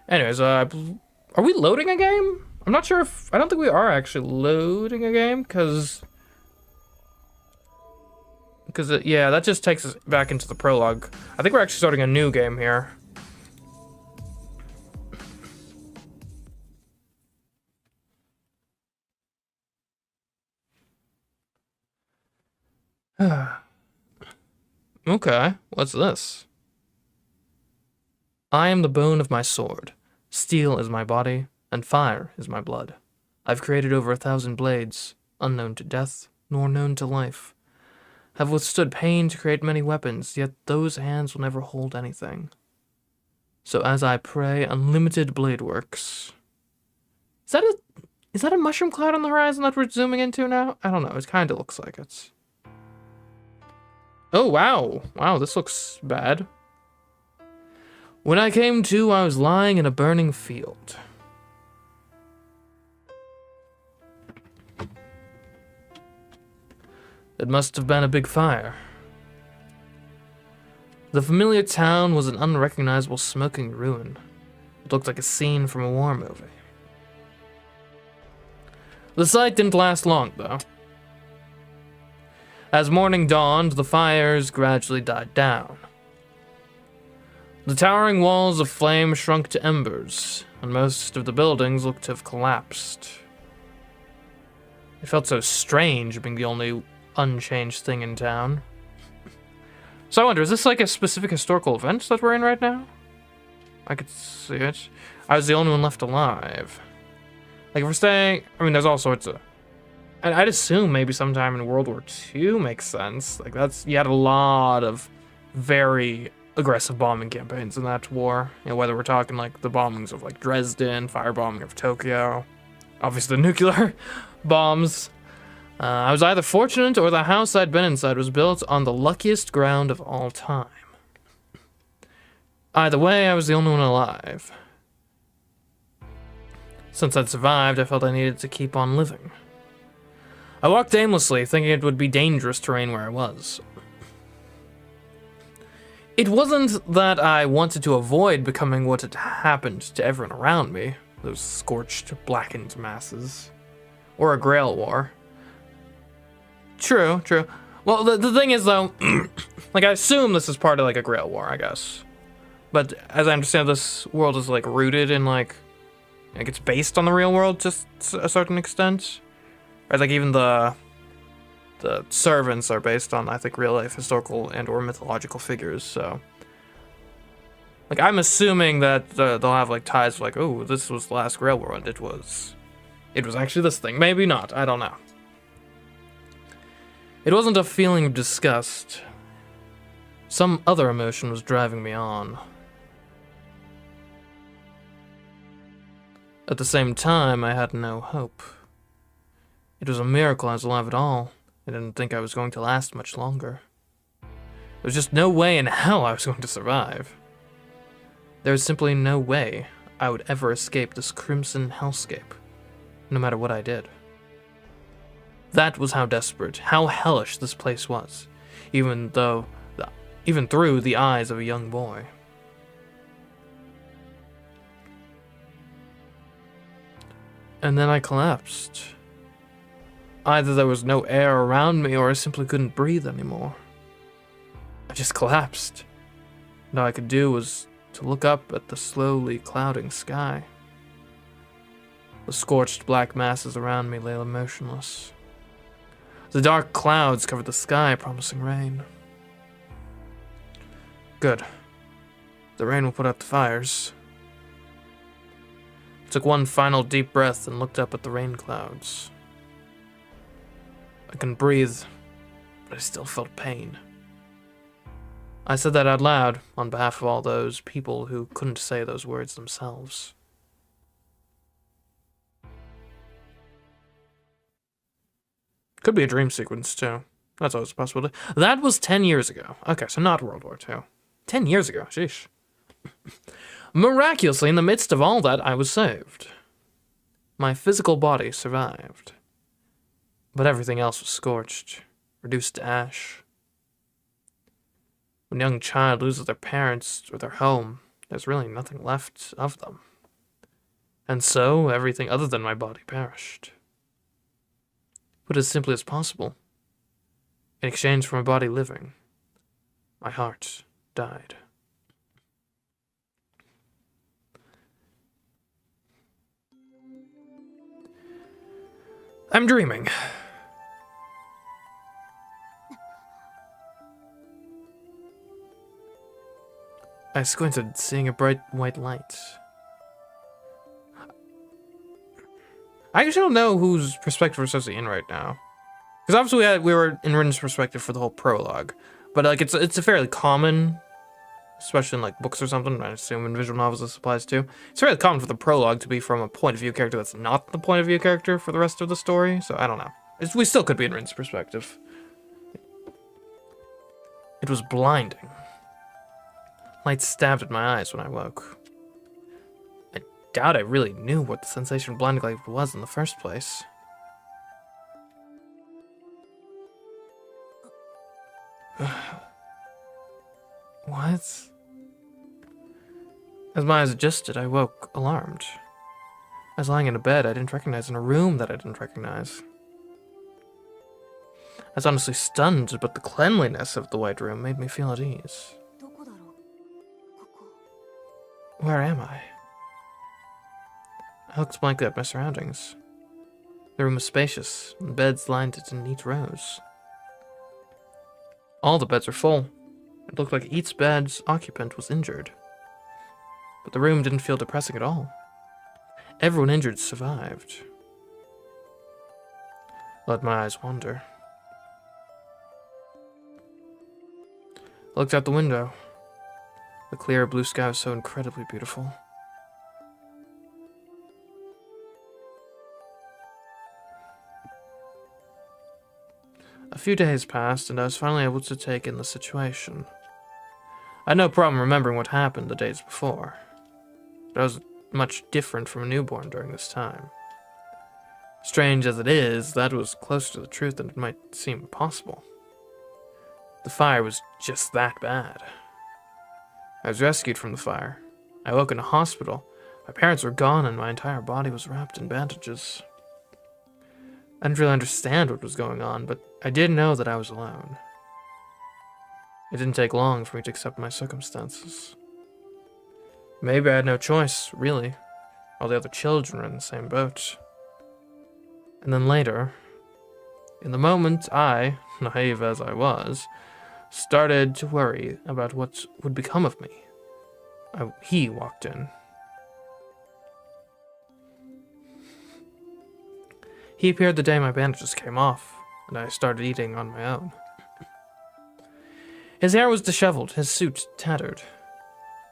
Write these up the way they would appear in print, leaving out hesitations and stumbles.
Anyways, are we loading a game? I'm not sure if... I don't think we are actually loading a game, because... yeah, that just takes us back into the prologue. I think we're actually starting a new game here. Okay, what's this? I am the bone of my sword. Steel is my body, and fire is my blood. I've created over 1,000 blades, unknown to death, nor known to life. Have withstood pain to create many weapons, yet those hands will never hold anything. So as I pray, unlimited blade works. Is that a mushroom cloud on the horizon that we're zooming into now? I don't know, it kind of looks like it. Oh, wow. Wow, this looks bad. When I came to, I was lying in a burning field. It must have been a big fire. The familiar town was an unrecognizable smoking ruin. It looked like a scene from a war movie. The sight didn't last long, though. As morning dawned, the fires gradually died down. The towering walls of flame shrunk to embers, and most of the buildings looked to have collapsed. It felt so strange being the only unchanged thing in town. So I wonder, is this like a specific historical event that we're in right now? I could see it. I was the only one left alive. Like, if we're staying... I mean, there's all sorts of... And I'd assume maybe sometime in World War II makes sense. Like, that's... You had a lot of very aggressive bombing campaigns in that war. You know, whether we're talking, like, the bombings of, like, Dresden, firebombing of Tokyo. Obviously, the nuclear bombs. I was either fortunate or the house I'd been inside was built on the luckiest ground of all time. Either way, I was the only one alive. Since I'd survived, I felt I needed to keep on living. I walked aimlessly, thinking it would be dangerous terrain where I was. It wasn't that I wanted to avoid becoming what had happened to everyone around me, those scorched, blackened masses, or a Grail War. True. Well, the thing is, though, like, I assume this is part of, like, a Grail War, I guess. But as I understand, this world is, like, rooted in, like it's based on the real world to a certain extent. Or, like, even the servants are based on, I think, real-life historical and or mythological figures, so... Like, I'm assuming that they'll have, like, ties like, oh, this was the last Grail War, and it was actually this thing. Maybe not, I don't know. It wasn't a feeling of disgust. Some other emotion was driving me on. At the same time, I had no hope. It was a miracle I was alive at all. I didn't think I was going to last much longer. There was just no way in hell I was going to survive. There was simply no way I would ever escape this crimson hellscape, no matter what I did. That was how desperate, how hellish this place was, even through the eyes of a young boy. And then I collapsed. Either there was no air around me or I simply couldn't breathe anymore. I just collapsed. And all I could do was to look up at the slowly clouding sky. The scorched black masses around me lay motionless. The dark clouds covered the sky, promising rain. Good. The rain will put out the fires. I took one final deep breath and looked up at the rain clouds. I couldn't breathe, but I still felt pain. I said that out loud on behalf of all those people who couldn't say those words themselves. Could be a dream sequence, too. That's always a possibility. That was 10 years ago. Okay, so not World War II. 10 years ago, sheesh. Miraculously, in the midst of all that, I was saved. My physical body survived. But everything else was scorched, reduced to ash. When a young child loses their parents or their home, there's really nothing left of them. And so, everything other than my body perished. Put as simply as possible, in exchange for my body living, my heart died. I'm dreaming. I squinted, seeing a bright white light. I actually don't know whose perspective we're supposed to be in right now. Because obviously we were in Rin's perspective for the whole prologue. But like it's a fairly common, especially in like books or something, I assume in visual novels this applies too. It's fairly common for the prologue to be from a point of view character that's not the point of view character for the rest of the story, so I don't know. We still could be in Rin's perspective. It was blinding. Light stabbed at my eyes when I woke. I doubt I really knew what the sensation of blinding light was in the first place. What? As my eyes adjusted, I woke, alarmed. I was lying in a bed I didn't recognize, in a room that I didn't recognize. I was honestly stunned, but the cleanliness of the white room made me feel at ease. Where am I? I looked blankly at my surroundings. The room was spacious, and the beds lined it in neat rows. All the beds were full. It looked like each bed's occupant was injured. But the room didn't feel depressing at all. Everyone injured survived. I let my eyes wander. I looked out the window. The clear blue sky was so incredibly beautiful. A few days passed, and I was finally able to take in the situation. I had no problem remembering what happened the days before, but I was much different from a newborn during this time. Strange as it is, that was closer to the truth than it might seem possible. The fire was just that bad. I was rescued from the fire. I woke in a hospital. My parents were gone, and my entire body was wrapped in bandages. I didn't really understand what was going on, but I did know that I was alone. It didn't take long for me to accept my circumstances. Maybe I had no choice, really. All the other children were in the same boat. And then later, in the moment I, naive as I was, started to worry about what would become of me, he walked in. He appeared the day my bandages came off, and I started eating on my own. His hair was disheveled, his suit tattered.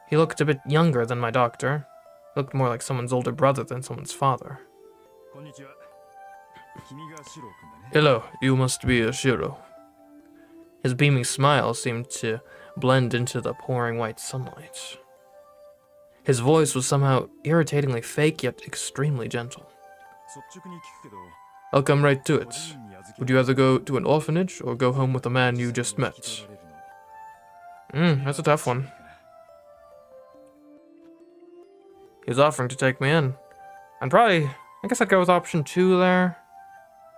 He looked a bit younger than my doctor. He looked more like someone's older brother than someone's father. Hello, you must be Shiro. His beaming smile seemed to blend into the pouring white sunlight. His voice was somehow irritatingly fake, yet extremely gentle. I'll come right to it. Would you rather go to an orphanage or go home with a man you just met? That's a tough one. He was offering to take me in. I guess I'd go with option 2 there,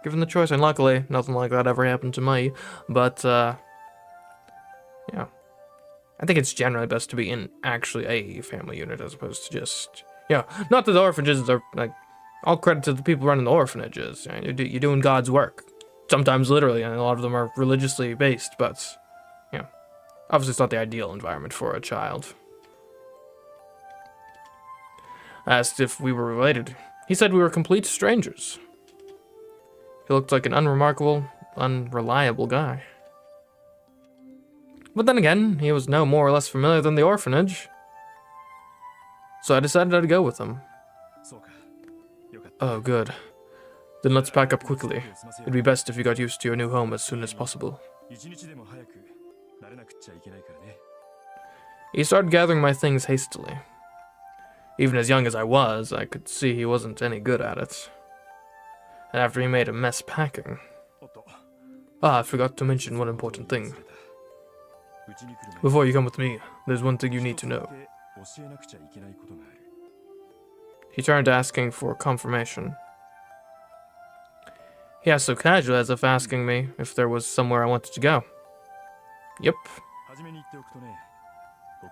given the choice. And luckily, nothing like that ever happened to me. But, yeah. I think it's generally best to be in actually a family unit as opposed to just, not that the orphanages are, like, all credit to the people running the orphanages. You're doing God's work. Sometimes literally, and a lot of them are religiously based, but, obviously it's not the ideal environment for a child. I asked if we were related. He said we were complete strangers. He looked like an unremarkable, unreliable guy. But then again, he was no more or less familiar than the orphanage. So I decided I'd go with him. Oh, good. Then let's pack up quickly. It'd be best if you got used to your new home as soon as possible. He started gathering my things hastily. Even as young as I was, I could see he wasn't any good at it. And after he made a mess packing... I forgot to mention one important thing. Before you come with me, there's one thing you need to know. He turned, asking for confirmation. He asked so casually, as if asking me if there was somewhere I wanted to go. Yep.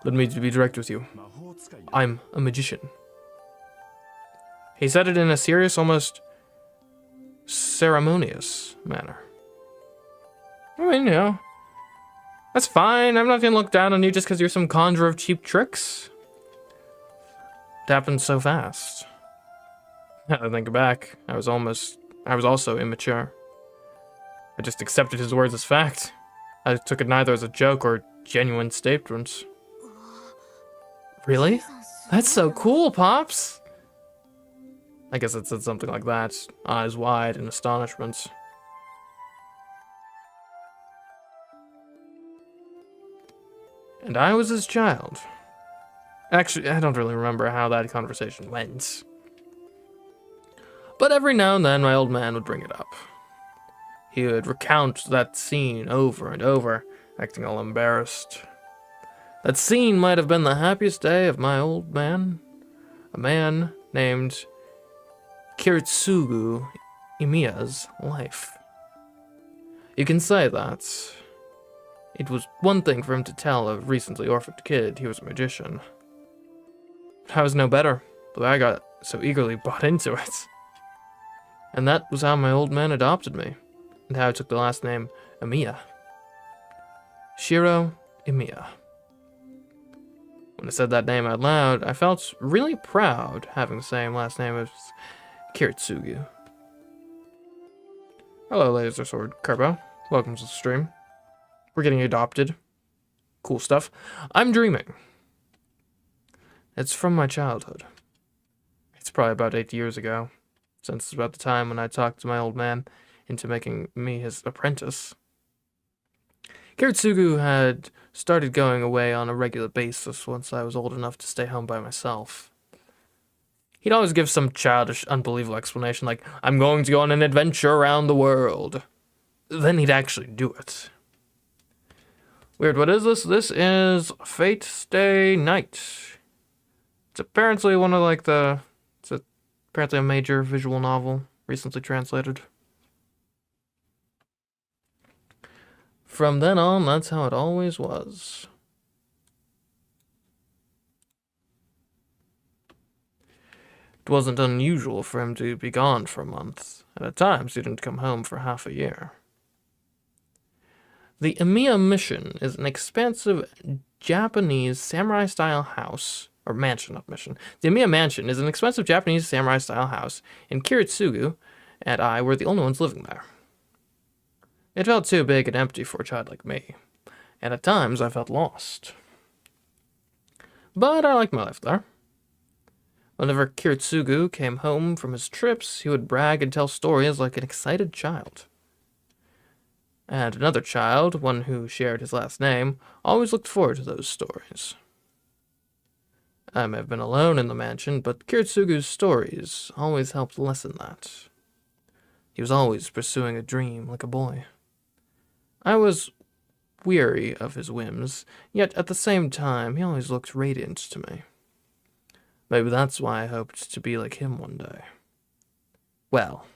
Let me be direct with you. I'm a magician. He said it in a serious, almost ceremonious manner. I mean, you know, that's fine. I'm not gonna look down on you just because you're some conjurer of cheap tricks. It happened so fast. Now that I think back, I was also immature. I just accepted his words as fact. I took it neither as a joke or genuine statements. Really? That's so cool, Pops! I guess it said something like that, eyes wide in astonishment. And I was his child. Actually, I don't really remember how that conversation went. But every now and then, my old man would bring it up. He would recount that scene over and over, acting all embarrassed. That scene might have been the happiest day of my old man. A man named Kiritsugu Imiya's life. You can say that. It was one thing for him to tell a recently orphaned kid he was a magician. I was no better, but I got so eagerly bought into it. And that was how my old man adopted me, and how I took the last name Imiya. Shiro Imiya. When I said that name out loud, I felt really proud having the same last name as Kiritsugu. Hello, Laser Sword Kerbo. Welcome to the stream. We're getting adopted. Cool stuff. I'm dreaming. It's from my childhood. It's probably about 8 years ago, since it's about the time when I talked to my old man into making me his apprentice. Kiritsugu had started going away on a regular basis once I was old enough to stay home by myself. He'd always give some childish, unbelievable explanation like, I'm going to go on an adventure around the world. Then he'd actually do it. Weird, what is this? This is Fate Stay Night. It's apparently one of apparently a major visual novel, recently translated. From then on, that's how it always was. It wasn't unusual for him to be gone for a month, and at times he didn't come home for half a year. The Imiya Mission is an expansive Japanese samurai-style house, or mansion, not mission. The Imiya Mansion is an expensive Japanese samurai-style house, and Kiritsugu and I were the only ones living there. It felt too big and empty for a child like me, and at times I felt lost. But I liked my life there. Whenever Kiritsugu came home from his trips, he would brag and tell stories like an excited child. And another child, one who shared his last name, always looked forward to those stories. I may have been alone in the mansion, but Kiritsugu's stories always helped lessen that. He was always pursuing a dream like a boy. I was weary of his whims, yet at the same time, he always looked radiant to me. Maybe that's why I hoped to be like him one day. Well,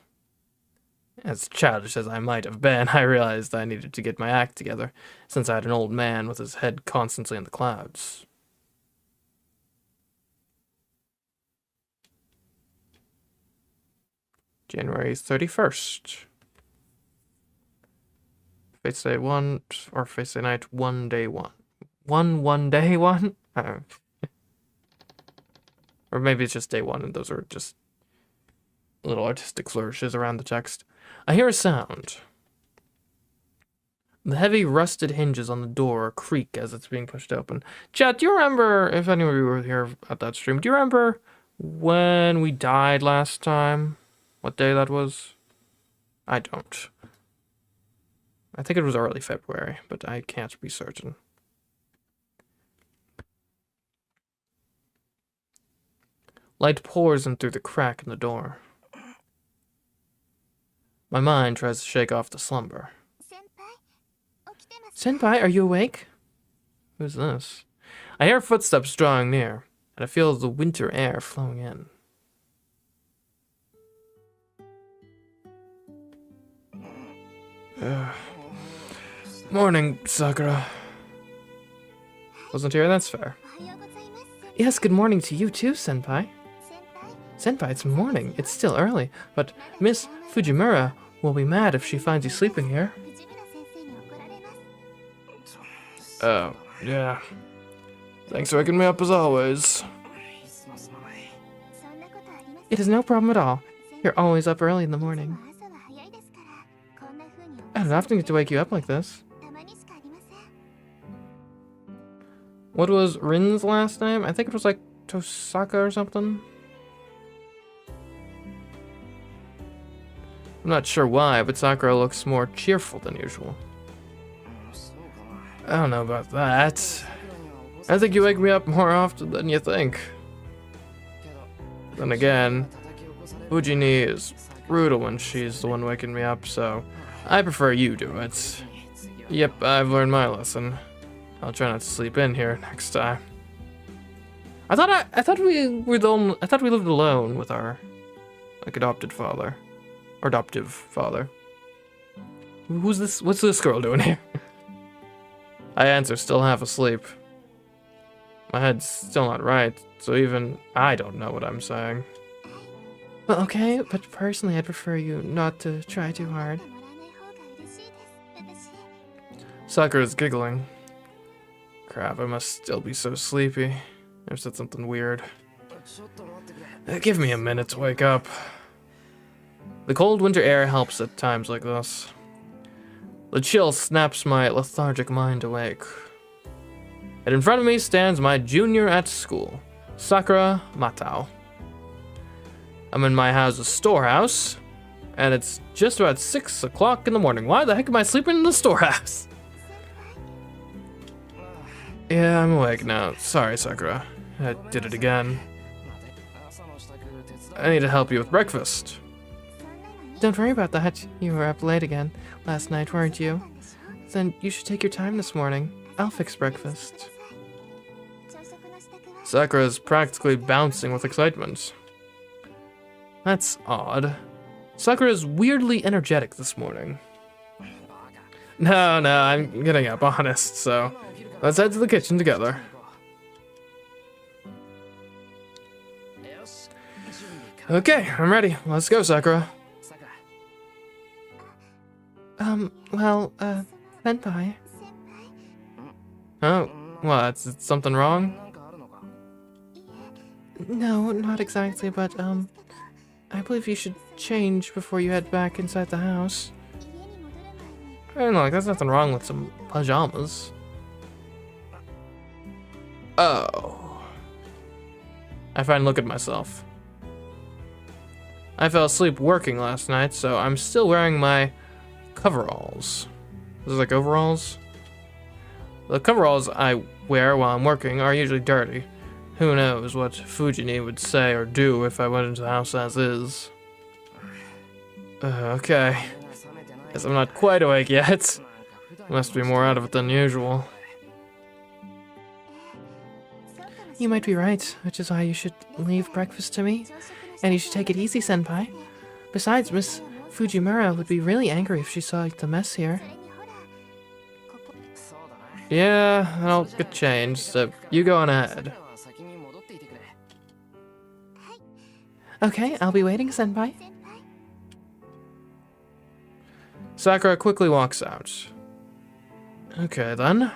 as childish as I might have been, I realized I needed to get my act together, since I had an old man with his head constantly in the clouds. January 31st. Face Day 1, or Face Day Night 1 Day 1. One day 1? Or maybe it's just day 1, and those are just little artistic flourishes around the text. I hear a sound. The heavy rusted hinges on the door creak as it's being pushed open. Chat, do you remember, if any of you were here at that stream, do you remember when we died last time? What day that was? I don't. I think it was early February, but I can't be certain. Light pours in through the crack in the door. My mind tries to shake off the slumber. Senpai, are you awake? Who's this? I hear footsteps drawing near, and I feel the winter air flowing in. Morning, Sakura. Wasn't here, that's fair. Yes, good morning to you too, Senpai. Senpai, it's morning. It's still early, but Miss Fujimura will be mad if she finds you sleeping here. Oh, yeah. Thanks for waking me up as always. It is no problem at all. You're always up early in the morning. I don't often get to wake you up like this. What was Rin's last name? I think it was like Tosaka or something. I'm not sure why, but Sakura looks more cheerful than usual. I don't know about that. I think you wake me up more often than you think. Then again, Fujini is brutal when she's the one waking me up, so I prefer you do it. Yep, I've learned my lesson. I'll try not to sleep in here next time. I thought we lived alone with our adopted father. Or adoptive father. Who's this? What's this girl doing here? I answer, still half asleep. My head's still not right, so even I don't know what I'm saying. Well, okay, but personally I'd prefer you not to try too hard. Sakura's giggling. Crap, I must still be so sleepy. I've said something weird. Give me a minute to wake up. The cold winter air helps at times like this. The chill snaps my lethargic mind awake. And in front of me stands my junior at school, Sakura Matao. I'm in my house's storehouse, and it's just about 6 o'clock in the morning. Why the heck am I sleeping in the storehouse? Yeah, I'm awake now. Sorry, Sakura. I did it again. I need to help you with breakfast. Don't worry about that. You were up late again last night, weren't you? Then you should take your time this morning. I'll fix breakfast. Sakura's practically bouncing with excitement. That's odd. Sakura's weirdly energetic this morning. No, I'm getting up, honest, so let's head to the kitchen together. Okay, I'm ready. Let's go, Sakura. Senpai. Oh, what? Is something wrong? No, not exactly, but, I believe you should change before you head back inside the house. Hey, look, there's nothing wrong with some pajamas. Oh. I finally look at myself. I fell asleep working last night, so I'm still wearing my coveralls. Is it like overalls? The coveralls I wear while I'm working are usually dirty. Who knows what Fujini would say or do if I went into the house as is. Okay. Guess I'm not quite awake yet. Must be more out of it than usual. You might be right, which is why you should leave breakfast to me. And you should take it easy, Senpai. Besides, Miss Fujimura would be really angry if she saw the mess here. Yeah, I'll get changed, so you go on ahead. Okay, I'll be waiting, Senpai. Sakura quickly walks out. Okay, then.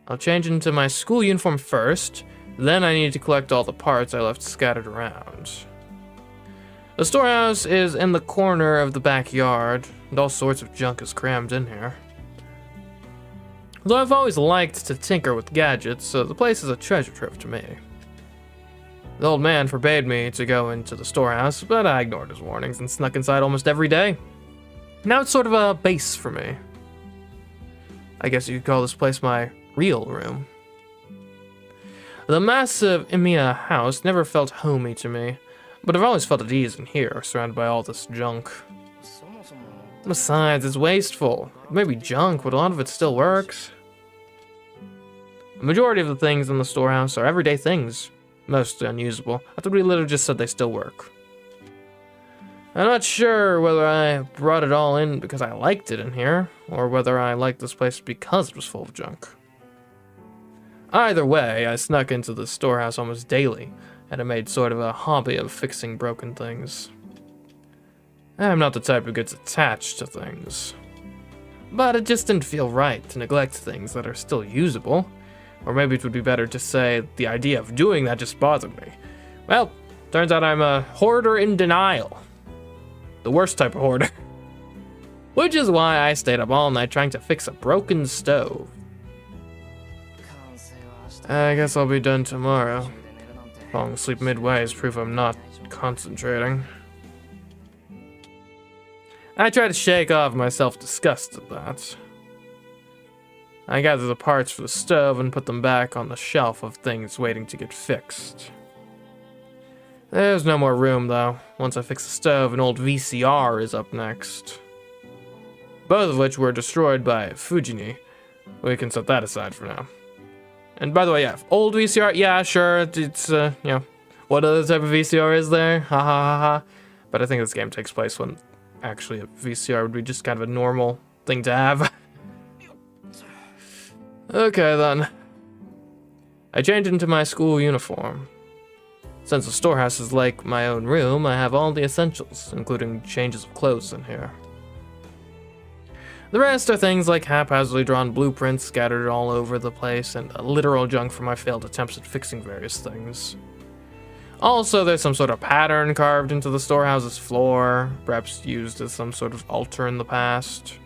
I'll change into my school uniform first, then I need to collect all the parts I left scattered around. The storehouse is in the corner of the backyard, and all sorts of junk is crammed in here. Though I've always liked to tinker with gadgets, so the place is a treasure trove to me. The old man forbade me to go into the storehouse, but I ignored his warnings and snuck inside almost every day. Now it's sort of a base for me. I guess you could call this place my real room. The massive Emiya house never felt homey to me, but I've always felt at ease in here, surrounded by all this junk. Besides, it's wasteful. It may be junk, but a lot of it still works. The majority of the things in the storehouse are everyday things, mostly unusable. I thought we literally just said they still work. I'm not sure whether I brought it all in because I liked it in here, or whether I liked this place because it was full of junk. Either way, I snuck into the storehouse almost daily, and I made sort of a hobby of fixing broken things. I'm not the type who gets attached to things. But it just didn't feel right to neglect things that are still usable. Or maybe it would be better to say the idea of doing that just bothered me. Well, turns out I'm a hoarder in denial. The worst type of hoarder. Which is why I stayed up all night trying to fix a broken stove. I guess I'll be done tomorrow. Falling asleep midway is proof I'm not concentrating. I try to shake off my self-disgust at that. I gather the parts for the stove and put them back on the shelf of things waiting to get fixed. There's no more room though. Once I fix the stove, an old VCR is up next. Both of which were destroyed by Fujini. We can set that aside for now. And by the way, yeah, old VCR, yeah, sure, it's, you know, what other type of VCR is there? Ha ha ha ha. But I think this game takes place when actually a VCR would be just kind of a normal thing to have. Okay then. I changed into my school uniform. Since the storehouse is like my own room, I have all the essentials, including changes of clothes in here. The rest are things like haphazardly drawn blueprints scattered all over the place and literal junk from my failed attempts at fixing various things. Also, there's some sort of pattern carved into the storehouse's floor, perhaps used as some sort of altar in the past.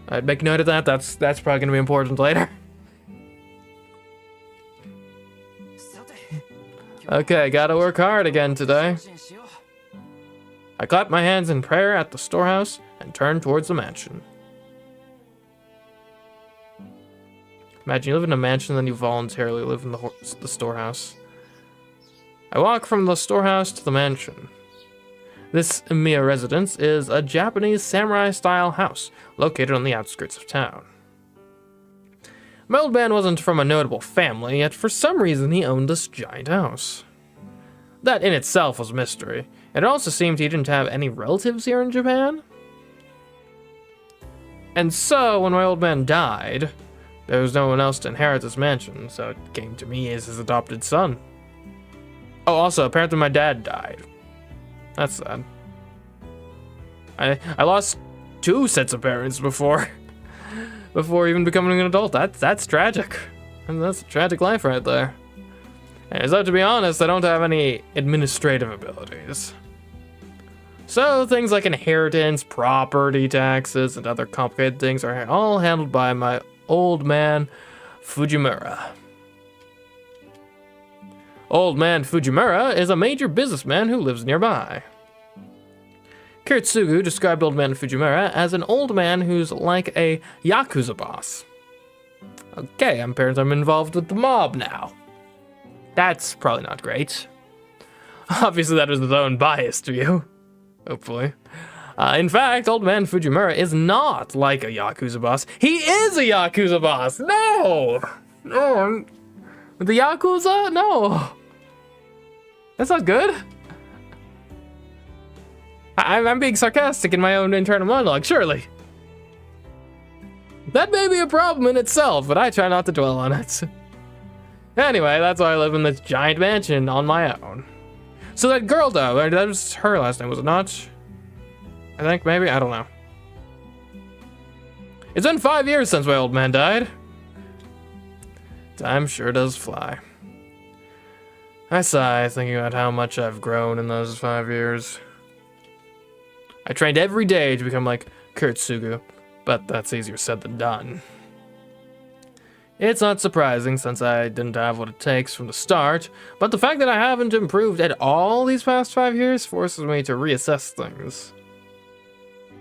I'd make note of that, that's probably gonna be important later. Okay, gotta work hard again today. I clapped my hands in prayer at the storehouse and turned towards the mansion. Imagine you live in a mansion, then you voluntarily live in the storehouse. I walk from the storehouse to the mansion. This Emiya residence is a Japanese samurai-style house located on the outskirts of town. My old man wasn't from a notable family, yet for some reason he owned this giant house. That in itself was a mystery. It also seemed he didn't have any relatives here in Japan. And so, when my old man died, there was no one else to inherit this mansion, so it came to me as his adopted son. Oh, also, apparently my dad died. That's sad. I lost 2 sets of parents before even becoming an adult. That's tragic. And that's a tragic life right there. And so, to be honest, I don't have any administrative abilities. So things like inheritance, property taxes, and other complicated things are all handled by my old man, Fujimura. Old man Fujimura is a major businessman who lives nearby. Kiritsugu described old man Fujimura as an old man who's like a Yakuza boss. Okay, apparently I'm involved with the mob now. That's probably not great. Obviously that was his own biased view. Hopefully. In fact, old man Fujimura is not like a Yakuza boss. He is a Yakuza boss! No! No. The Yakuza? No. That's not good. I'm being sarcastic in my own internal monologue, surely. That may be a problem in itself, but I try not to dwell on it. Anyway, that's why I live in this giant mansion on my own. So that girl, though, that was her last name, was it not? I think, maybe? I don't know. It's been 5 years since my old man died. Time sure does fly. I sigh, thinking about how much I've grown in those 5 years. I trained every day to become like Kiritsugu, but that's easier said than done. It's not surprising since I didn't have what it takes from the start, but the fact that I haven't improved at all these past 5 years forces me to reassess things.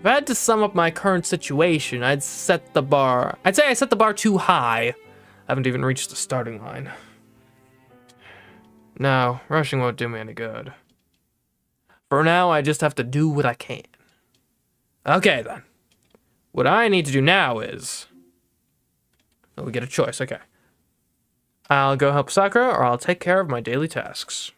If I had to sum up my current situation, I'd say I set the bar too high. I haven't even reached the starting line. No, rushing won't do me any good. For now, I just have to do what I can. Okay then. What I need to do now is... Oh, we get a choice, okay. I'll go help Sakura, or I'll take care of my daily tasks.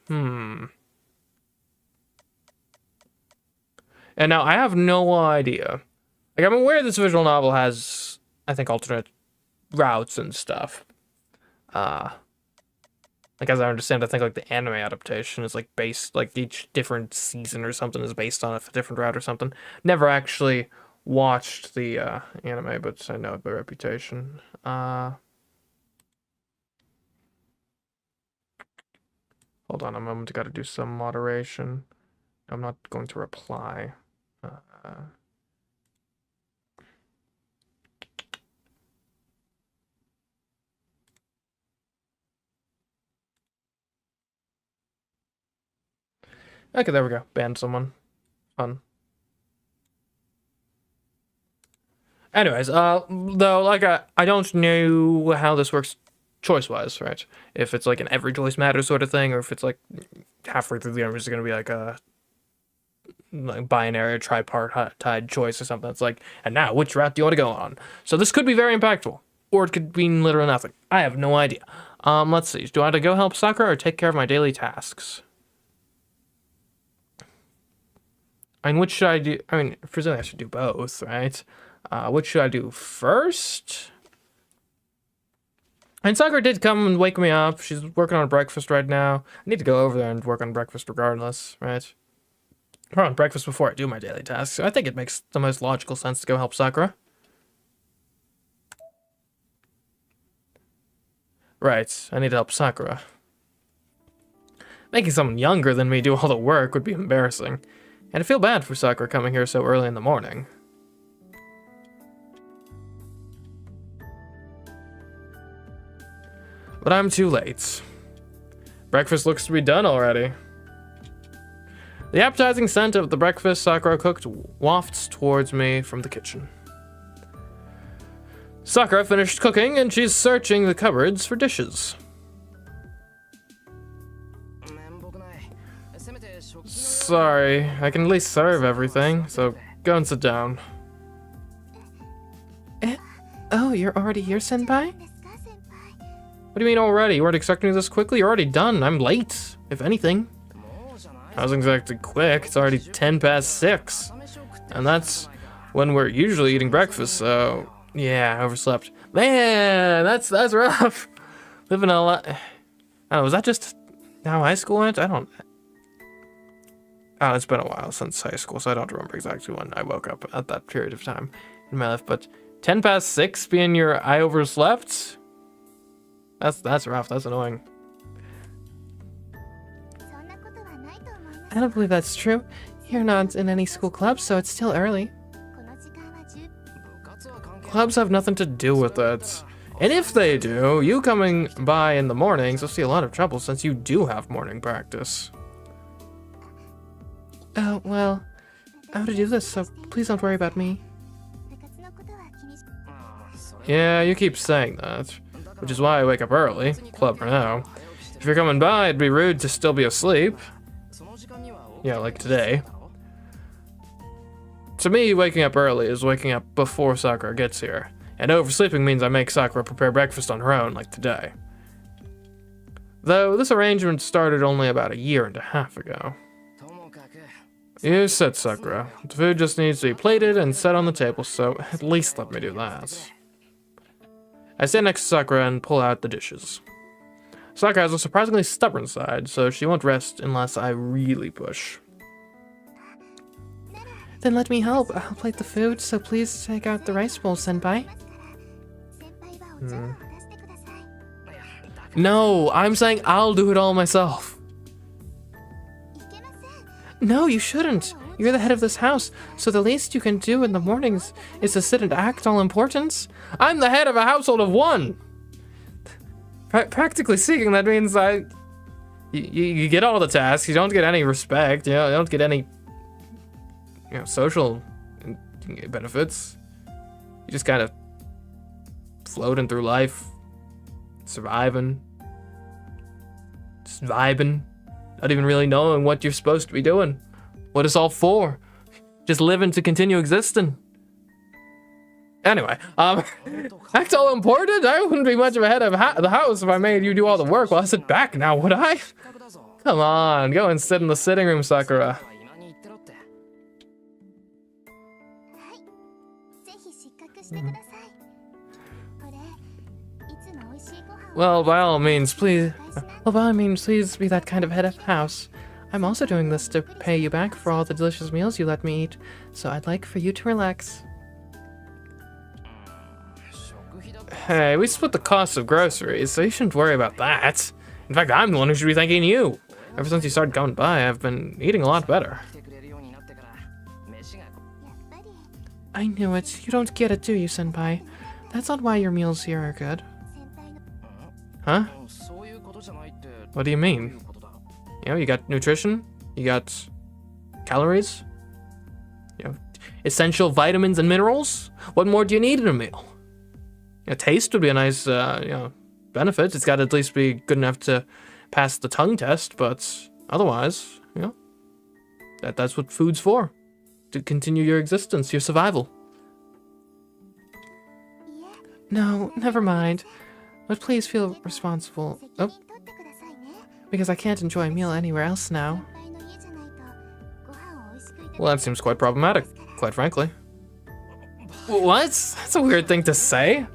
And now I have no idea. Like, I'm aware this visual novel has, I think, alternate routes and stuff. Like, as I understand, I think, like, the anime adaptation is, like, based, like, each different season or something is based on a different route or something. Never actually watched the anime, but I know it by reputation. Hold on a moment, I gotta do some moderation. I'm not going to reply. Okay, there we go. Banned someone. Fun. Anyways, though, like, I don't know how this works choice-wise, right? If it's, like, an every choice matters sort of thing, or if it's, like, halfway through the game, it's gonna be, like, a like binary tripartite choice or something. It's like, and now, which route do you want to go on? So this could be very impactful, or it could mean literally nothing. I have no idea. Let's see. Do I want to go help Sakura or take care of my daily tasks? I mean, which should I do? I mean, presumably I should do both, right? Which should I do first? And Sakura did come and wake me up. She's working on breakfast right now. I need to go over there and work on breakfast regardless, right? Or on breakfast before I do my daily tasks. So I think it makes the most logical sense to go help Sakura. Right, I need to help Sakura. Making someone younger than me do all the work would be embarrassing. And I feel bad for Sakura coming here so early in the morning. But I'm too late. Breakfast looks to be done already. The appetizing scent of the breakfast Sakura cooked wafts towards me from the kitchen. Sakura finished cooking and she's searching the cupboards for dishes. Sorry, I can at least serve everything, so go and sit down. Oh, you're already here, Senpai? What do you mean already? You weren't expecting me this quickly? You're already done. I'm late, if anything. I wasn't exactly quick. It's already 10 past 6. And that's when we're usually eating breakfast, so yeah, I overslept. Man, that's rough. Living a lot. Oh, was that just how high school went? Oh, it's been a while since high school, so I don't remember exactly when I woke up at that period of time in my life. But 10 past 6 being I overslept? That's rough. That's annoying. I don't believe that's true. You're not in any school clubs, so it's still early. Clubs have nothing to do with it. And if they do, you coming by in the mornings will see a lot of trouble since you do have morning practice. Oh, well, I have to do this, so please don't worry about me. Yeah, you keep saying that, which is why I wake up early, club or no. If you're coming by, it'd be rude to still be asleep. Yeah, like today. To me, waking up early is waking up before Sakura gets here, and oversleeping means I make Sakura prepare breakfast on her own, like today. Though this arrangement started only about 1.5 years ago. You said, Sakura. The food just needs to be plated and set on the table, so at least let me do that. I stand next to Sakura and pull out the dishes. Sakura has a surprisingly stubborn side, so she won't rest unless I really push. Then let me help. I'll plate the food, so please take out the rice bowl, Senpai. No, I'm saying I'll do it all myself. No, you shouldn't. You're the head of this house, so the least you can do in the mornings is to sit and act all important. I'm the head of a household of 1. Practically speaking, that means you get all the tasks. You don't get any respect. You don't get any social benefits. You just kind of floating through life, surviving, just vibing. Not even really knowing what you're supposed to be doing. What it's all for. Just living to continue existing. Anyway, act all important? I wouldn't be much of a head of the house if I made you do all the work while I sit back now, would I? Come on, go and sit in the sitting room, Sakura. Well, by all means, please. Well, by all means, please be that kind of head of house. I'm also doing this to pay you back for all the delicious meals you let me eat, so I'd like for you to relax. Hey, we split the cost of groceries, so you shouldn't worry about that. In fact, I'm the one who should be thanking you. Ever since you started coming by, I've been eating a lot better. I knew it. You don't get it, do you, Senpai? That's not why your meals here are good. Huh? What do you mean? You know, you got nutrition, you got calories, you know, essential vitamins and minerals. What more do you need in a meal? You know, taste would be a nice, benefit. It's got to at least be good enough to pass the tongue test, but otherwise, you know, that's what food's for. To continue your existence, your survival. No, never mind. But please feel responsible. Oh. Because I can't enjoy a meal anywhere else now. Well, that seems quite problematic, quite frankly. What? That's a weird thing to say.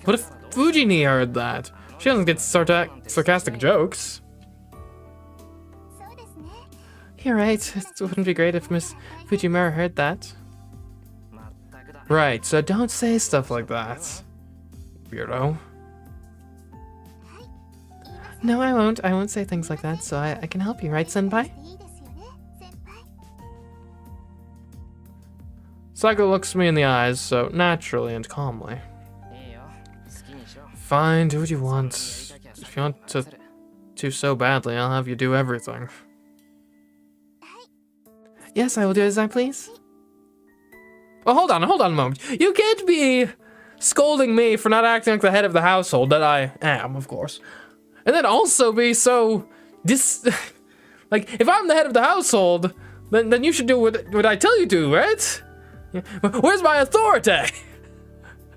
What if Fujini heard that? She doesn't get sarcastic jokes. You're right. It wouldn't be great if Miss Fujimura heard that. Right, so don't say stuff like that. Weirdo. No, I won't. I won't say things like that, so I can help you, right, Senpai? Saiko looks me in the eyes, so naturally and calmly. Fine, do what you want. If you want to so badly, I'll have you do everything. Yes, I will do as I please. Well, hold on a moment. You can't be scolding me for not acting like the head of the household, that I am, of course. And then also be so like, if I'm the head of the household, then you should do what I tell you to, right? Where's my authority?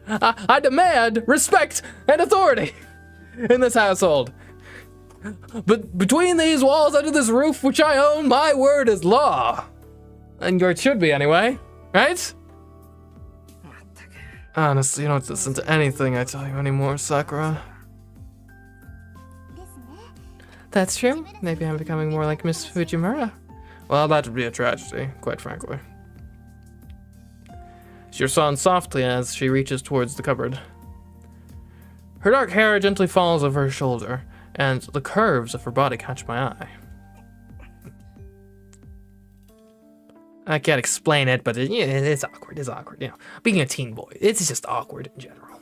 I demand respect and authority in this household. But between these walls, under this roof which I own, my word is law. And yours should be anyway, right? Honestly, you don't listen to anything I tell you anymore, Sakura. That's true. Maybe I'm becoming more like Miss Fujimura. Well, that would be a tragedy, quite frankly. She responds softly as she reaches towards the cupboard. Her dark hair gently falls over her shoulder, and the curves of her body catch my eye. I can't explain it, but it's awkward. It's awkward, you know. Being a teen boy, it's just awkward in general.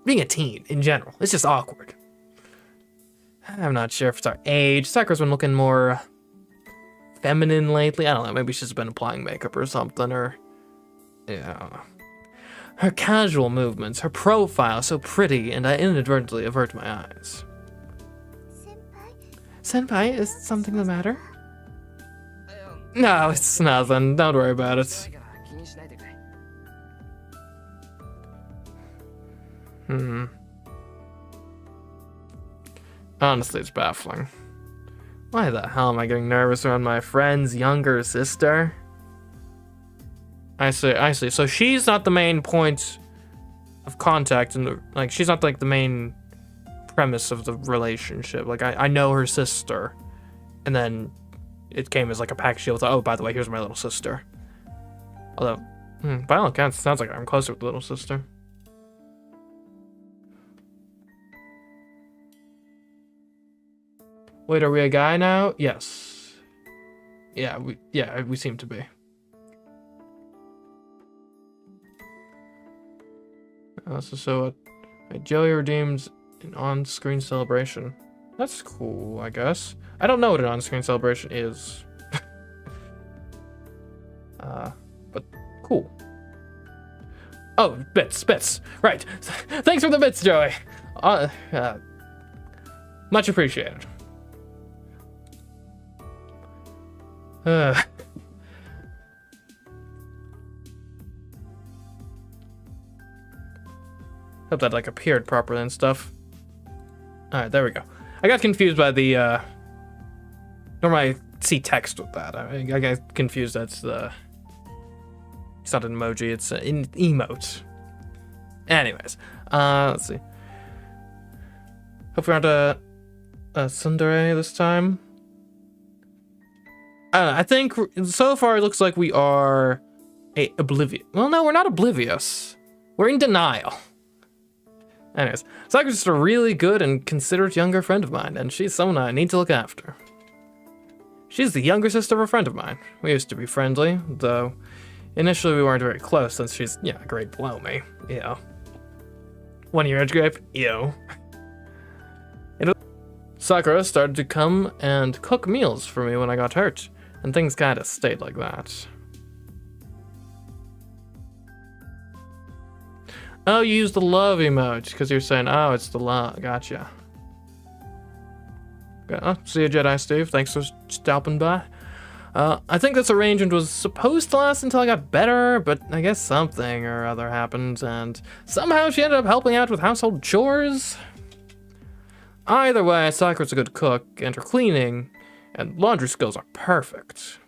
Being a teen, in general, it's just awkward. I'm not sure if it's our age. Sakura's been looking more feminine lately. I don't know, maybe she's been applying makeup or something, or... yeah. Her casual movements, her profile so pretty, and I inadvertently avert my eyes. Senpai, is something the matter? No, it's nothing. Don't worry about it. Honestly, it's baffling. Why the hell am I getting nervous around my friend's younger sister? I see. So she's not the main point of contact, and like she's not like the main premise of the relationship. Like I know her sister, and then it came as like a package deal with, oh, by the way, here's my little sister. Although, by all accounts, it sounds like I'm closer with the little sister. Wait, are we a guy now? Yes. Yeah, we seem to be. So Joey redeems an on-screen celebration. That's cool, I guess. I don't know what an on-screen celebration is. But cool. Oh, bits. Right. Thanks for the bits, Joey. Much appreciated. Hope that like appeared properly and stuff. Alright, there we go. I got confused by the normally I see text with that. I got confused. That's the It's not an emoji, it's an emote. Anyways, let's see. Hope we aren't a tsundere this time. I think so far it looks like we are oblivious. Well, no, we're not oblivious. We're in denial. Anyways, Sakura's just a really good and considerate younger friend of mine, and she's someone I need to look after. She's the younger sister of a friend of mine. We used to be friendly, though initially we weren't very close since she's, a grade below me. 1 year age gap? Ew. Sakura started to come and cook meals for me when I got hurt, and things kinda stayed like that. Oh, you used the love emote because you're saying, oh, it's the love. Gotcha. Oh, see you, Jedi Steve. Thanks for stopping by. I think this arrangement was supposed to last until I got better, but I guess something or other happened, and somehow she ended up helping out with household chores. Either way, Sakura's a good cook, and her cleaning and laundry skills are perfect.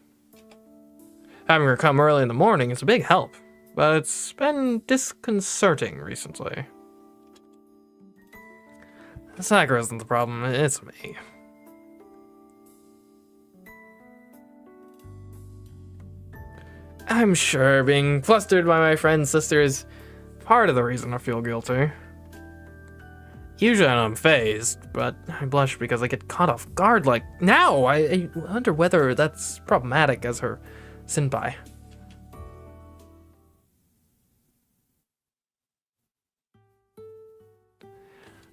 Having her come early in the morning is a big help, but it's been disconcerting recently. Sakura isn't the problem, it's me. I'm sure being flustered by my friend's sister is part of the reason I feel guilty. Usually I'm phased, but I blush because I get caught off guard like now. I wonder whether that's problematic as her senpai.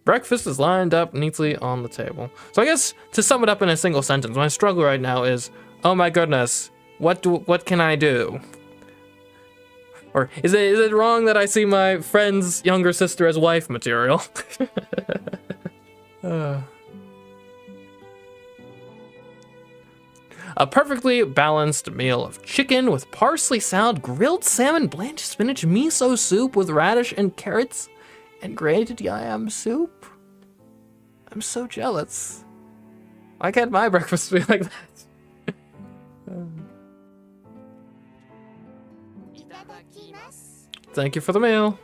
Breakfast is lined up neatly on the table. So I guess to sum it up in a single sentence, my struggle right now is, oh my goodness, what can I do? Or is it wrong that I see my friend's younger sister as wife material? A perfectly balanced meal of chicken with parsley salad, grilled salmon, blanched spinach, miso soup with radish and carrots, and grated yam soup. I'm so jealous. Why can't my breakfast be like that? Thank you for the meal.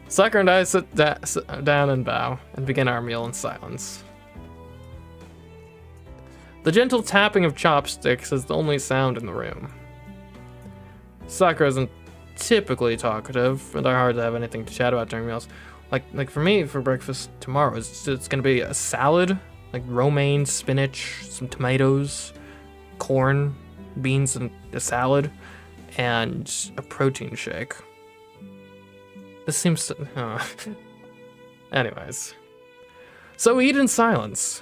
Sakura and I sit down and bow and begin our meal in silence. The gentle tapping of chopsticks is the only sound in the room. Sakura isn't typically talkative, and are hard to have anything to chat about during meals. Like for me, for breakfast tomorrow, it's gonna be a salad, like romaine, spinach, some tomatoes, corn, beans, and a salad, and a protein shake. This seems to... Anyways. So we eat in silence.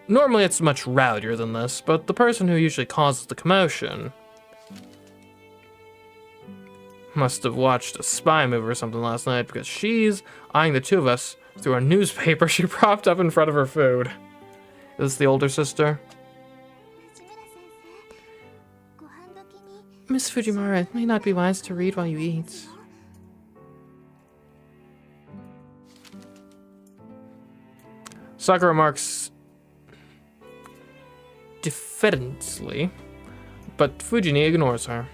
Normally it's much rowdier than this, but the person who usually causes the commotion must have watched a spy movie or something last night, because she's eyeing the two of us through a newspaper she propped up in front of her food. Is this the older sister? Miss Fujimura, it may not be wise to read while you eat. Sakura remarks diffidently, but Fujini ignores her.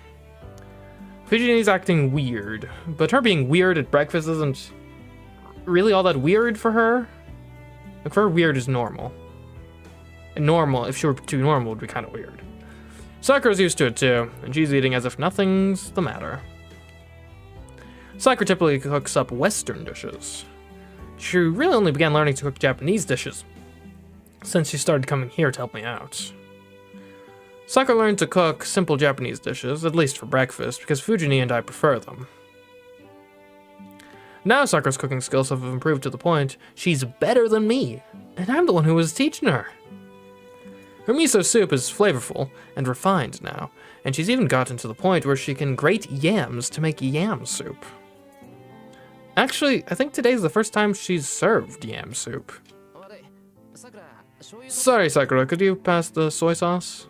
Fujini's acting weird, but her being weird at breakfast isn't really all that weird for her. Like, for her, weird is normal. And normal, if she were too normal, would be kind of weird. Sakura's used to it too, and she's eating as if nothing's the matter. Sakura typically cooks up Western dishes. She really only began learning to cook Japanese dishes since she started coming here to help me out. Sakura learned to cook simple Japanese dishes, at least for breakfast, because Fujini and I prefer them. Now Sakura's cooking skills have improved to the point she's better than me, and I'm the one who was teaching her. Her miso soup is flavorful and refined now, and she's even gotten to the point where she can grate yams to make yam soup. Actually, I think today's the first time she's served yam soup. Sorry, Sakura, could you pass the soy sauce?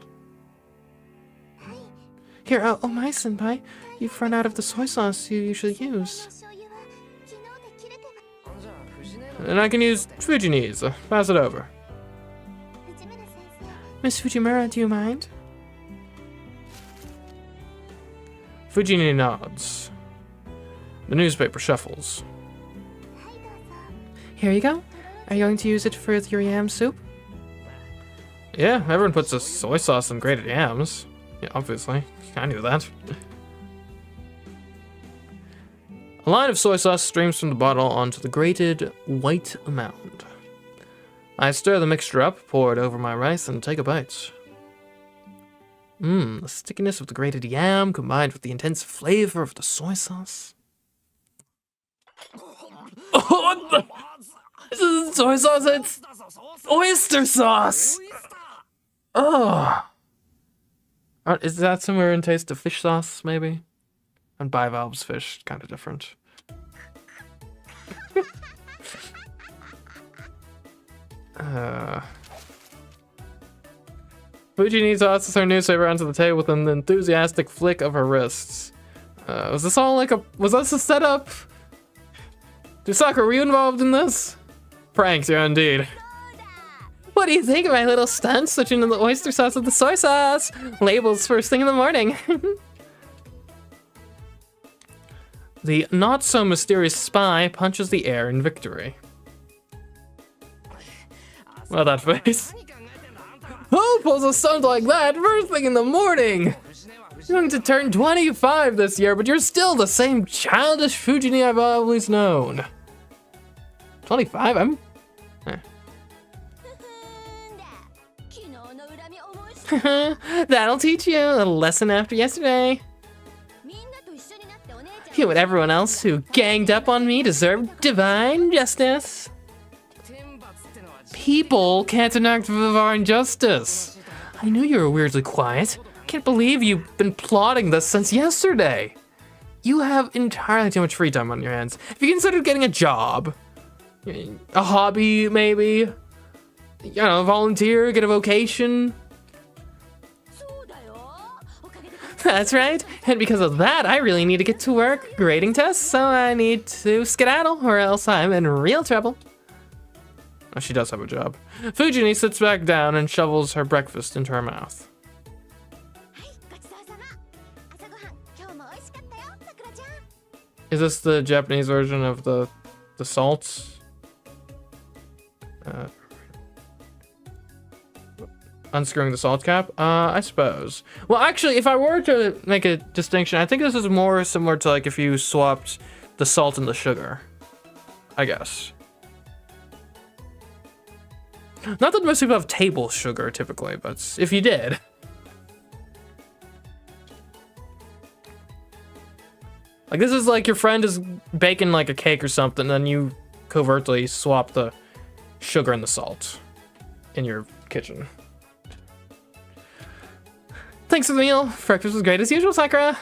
Here, oh my senpai, you've run out of the soy sauce you usually use. And I can use Fujini's. Pass it over. Miss Fujimura, do you mind? Fujini nods. The newspaper shuffles. Here you go. Are you going to use it for your yam soup? Yeah, everyone puts a soy sauce on grated yams. Yeah, obviously. I knew that. A line of soy sauce streams from the bottle onto the grated white mound. I stir the mixture up, pour it over my rice, and take a bite. The stickiness of the grated yam combined with the intense flavor of the soy sauce. Oh, this isn't soy sauce, it's oyster sauce! Oh. Is that similar in taste to fish sauce, maybe? And bivalve's fish, kind of different. Fujini tosses her newspaper onto the table with an enthusiastic flick of her wrists. Was this all like was this a setup? Dusaka, were you involved in this? Pranks, yeah, indeed. What do you think of my little stunt switching to the oyster sauce with the soy sauce? Labels first thing in the morning. The not-so-mysterious spy punches the air in victory. Well, that face. Who pulls a stunt like that first thing in the morning? You're going to turn 25 this year, but you're still the same childish Fujini I've always known. 25? I'm... That'll teach you a lesson after yesterday. You and everyone else who ganged up on me deserve divine justice. People can't enact divine justice. I knew you were weirdly quiet. I can't believe you've been plotting this since yesterday. You have entirely too much free time on your hands. If you considered getting a job, a hobby maybe, you know, volunteer, get a vocation. That's right, and because of that, I really need to get to work grading tests, so I need to skedaddle, or else I'm in real trouble. Oh, she does have a job. Fujini sits back down and shovels her breakfast into her mouth. Is this the Japanese version of the salts? Unscrewing the salt cap? I suppose. Well, actually, if I were to make a distinction, I think this is more similar to like if you swapped the salt and the sugar. I guess. Not that most people have table sugar typically, but if you did. Like this is like your friend is baking like a cake or something, and then you covertly swap the sugar and the salt in your kitchen. Thanks for the meal. Breakfast was great as usual, Sakura.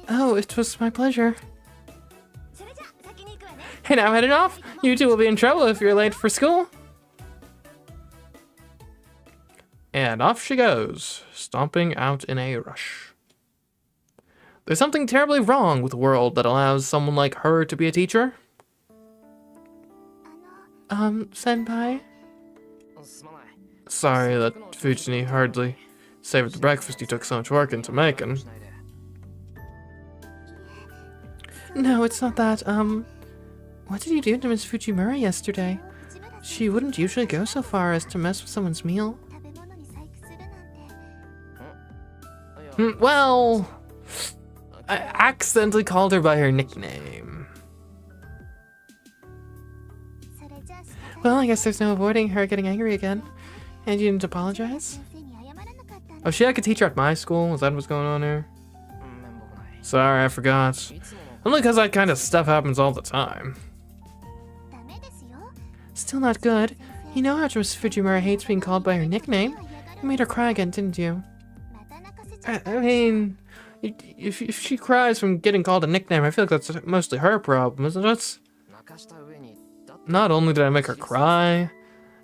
Oh, it was my pleasure. Hey, now I'm headed off. You two will be in trouble if you're late for school. And off she goes, stomping out in a rush. There's something terribly wrong with a world that allows someone like her to be a teacher. Senpai? Sorry that Fujini hardly saved the breakfast you took so much work into making. No, it's not that. What did you do to Miss Fujimura yesterday? She wouldn't usually go so far as to mess with someone's meal. Well, I accidentally called her by her nickname. Well, I guess there's no avoiding her getting angry again. And you didn't apologize? Oh, she like a teacher at my school? Is that what's going on here? Sorry, I forgot. Only because that kind of stuff happens all the time. Still not good. You know how much Miss Fujimura hates being called by her nickname? You made her cry again, didn't you? I mean, if she cries from getting called a nickname, I feel like that's mostly her problem, isn't it? Not only did I make her cry,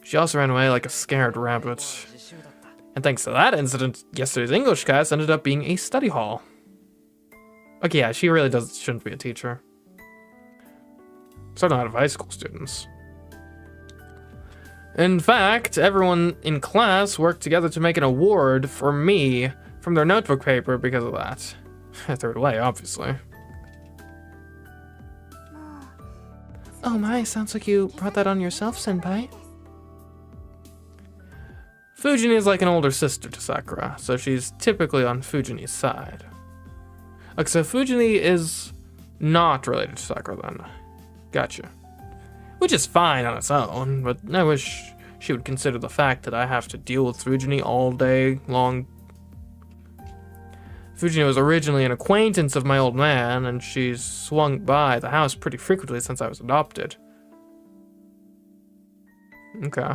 she also ran away like a scared rabbit. And thanks to that incident, yesterday's English class ended up being a study hall. Okay, yeah, she really shouldn't be a teacher. Certainly not of high school students. In fact, everyone in class worked together to make an award for me from their notebook paper because of that. I threw it away, obviously. Oh my, sounds like you brought that on yourself, Senpai. Fujini is like an older sister to Sakura, so she's typically on Fujini's side. Okay, so Fujini is not related to Sakura then. Gotcha. Which is fine on its own, but I wish she would consider the fact that I have to deal with Fujini all day long. Fujini was originally an acquaintance of my old man, and she's swung by the house pretty frequently since I was adopted. Okay.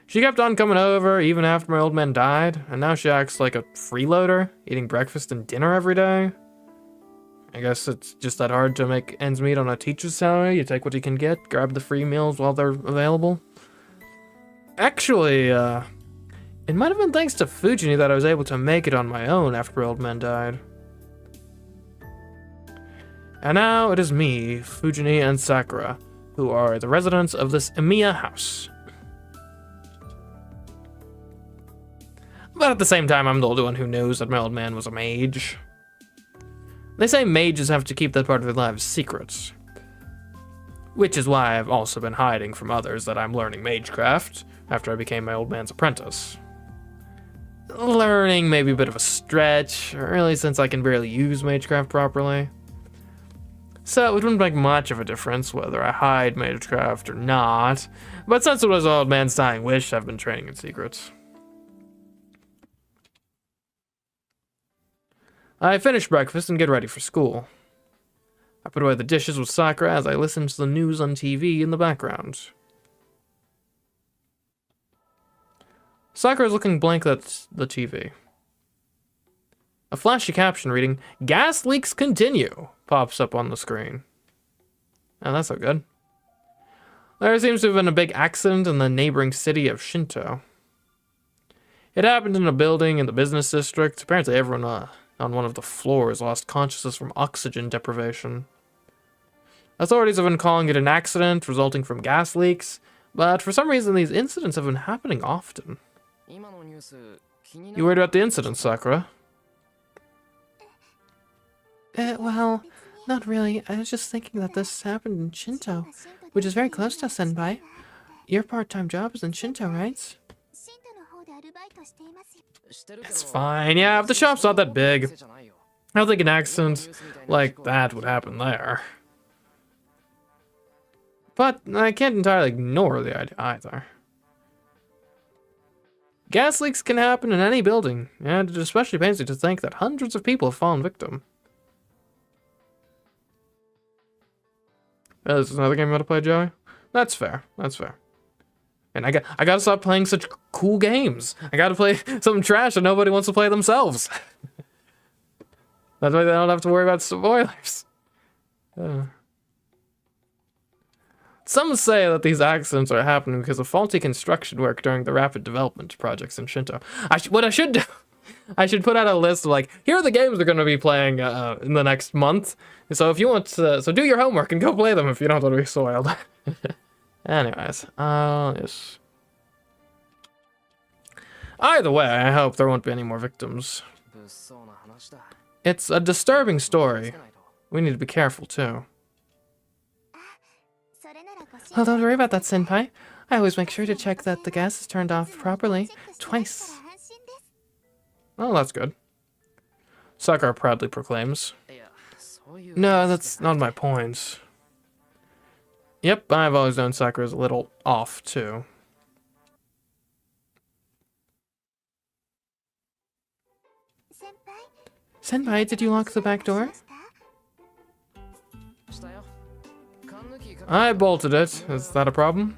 She kept on coming over even after my old man died, and now she acts like a freeloader, eating breakfast and dinner every day. I guess it's just that hard to make ends meet on a teacher's salary. You take what you can get, grab the free meals while they're available. Actually, it might have been thanks to Fujini that I was able to make it on my own after my old man died. And now it is me, Fujini, and Sakura, who are the residents of this Emiya house. But at the same time, I'm the only one who knows that my old man was a mage. They say mages have to keep that part of their lives secret. Which is why I've also been hiding from others that I'm learning magecraft after I became my old man's apprentice. Learning may be a bit of a stretch, really since I can barely use magecraft properly. So it wouldn't make much of a difference whether I hide magecraft or not, but since it was old man's dying wish, I've been training in secret. I finish breakfast and get ready for school. I put away the dishes with Sakura as I listen to the news on TV in the background. Sakura is looking blank at the TV. A flashy caption reading, "Gas leaks continue," pops up on the screen. Oh, that's not good. There seems to have been a big accident in the neighboring city of Shinto. It happened in a building in the business district. Apparently everyone on one of the floors lost consciousness from oxygen deprivation. Authorities have been calling it an accident resulting from gas leaks, but for some reason these incidents have been happening often. You worried about the incident, Sakura? Well, not really. I was just thinking that this happened in Shinto, which is very close to us, Senpai. Your part-time job is in Shinto, right? It's fine. Yeah, if the shop's not that big, I don't think an accident like that would happen there. But I can't entirely ignore the idea either. Gas leaks can happen in any building, and it especially pains me to think that hundreds of people have fallen victim. This is another game you want to play, Joey? That's fair. That's fair. And I gotta stop playing such cool games. I gotta play something trash that nobody wants to play themselves. That way they don't have to worry about spoilers. Some say that these accidents are happening because of faulty construction work during the rapid development projects in Shinto. What I should do, I should put out a list of like, here are the games we're going to be playing in the next month. So if you want to, so do your homework and go play them if you don't want to be soiled. Anyways, yes. Either way, I hope there won't be any more victims. It's a disturbing story. We need to be careful too. Well, don't worry about that, Senpai. I always make sure to check that the gas is turned off properly, twice. Oh, that's good. Sakura proudly proclaims. No, that's not my point. Yep, I've always known Sakura's a little off, too. Senpai, did you lock the back door? I bolted it. Is that a problem?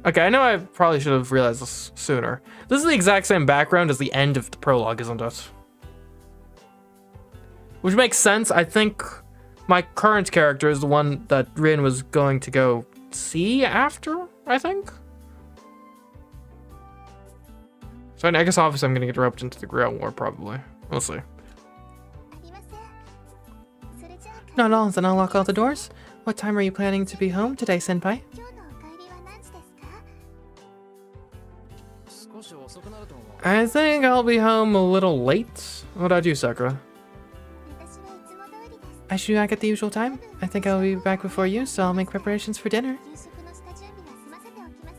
Okay, I know I probably should have realized this sooner. This is the exact same background as the end of the prologue, isn't it? Which makes sense. I think my current character is the one that Rin was going to go see after, I think? So I guess obviously I'm going to get roped into the Grail War, probably. We'll see. Not at all, then I'll lock all the doors. What time are you planning to be home today, Senpai? I think I'll be home a little late. What about you, Sakura? I should be back at the usual time. I think I'll be back before you, so I'll make preparations for dinner.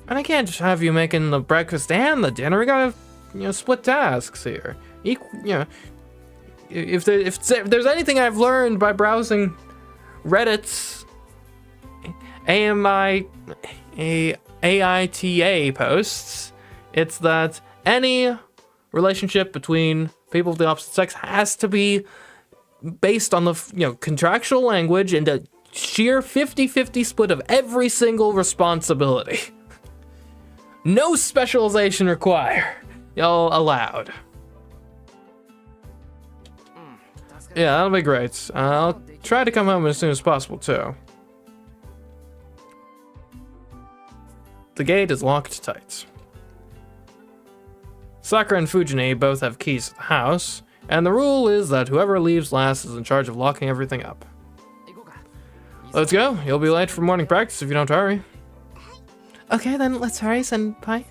And I can't just have you making the breakfast and the dinner. We gotta, split tasks here. If there's anything I've learned by browsing Reddit's AITA posts, it's that any relationship between people of the opposite sex has to be based on the contractual language and a sheer 50-50 split of every single responsibility. No specialization required. Allowed. Yeah, that'll be great. I'll try to come home as soon as possible, too. The gate is locked tight. Sakura and Fujine both have keys to the house, and the rule is that whoever leaves last is in charge of locking everything up. Let's go. You'll be late for morning practice if you don't hurry. Okay, then let's hurry, Senpai.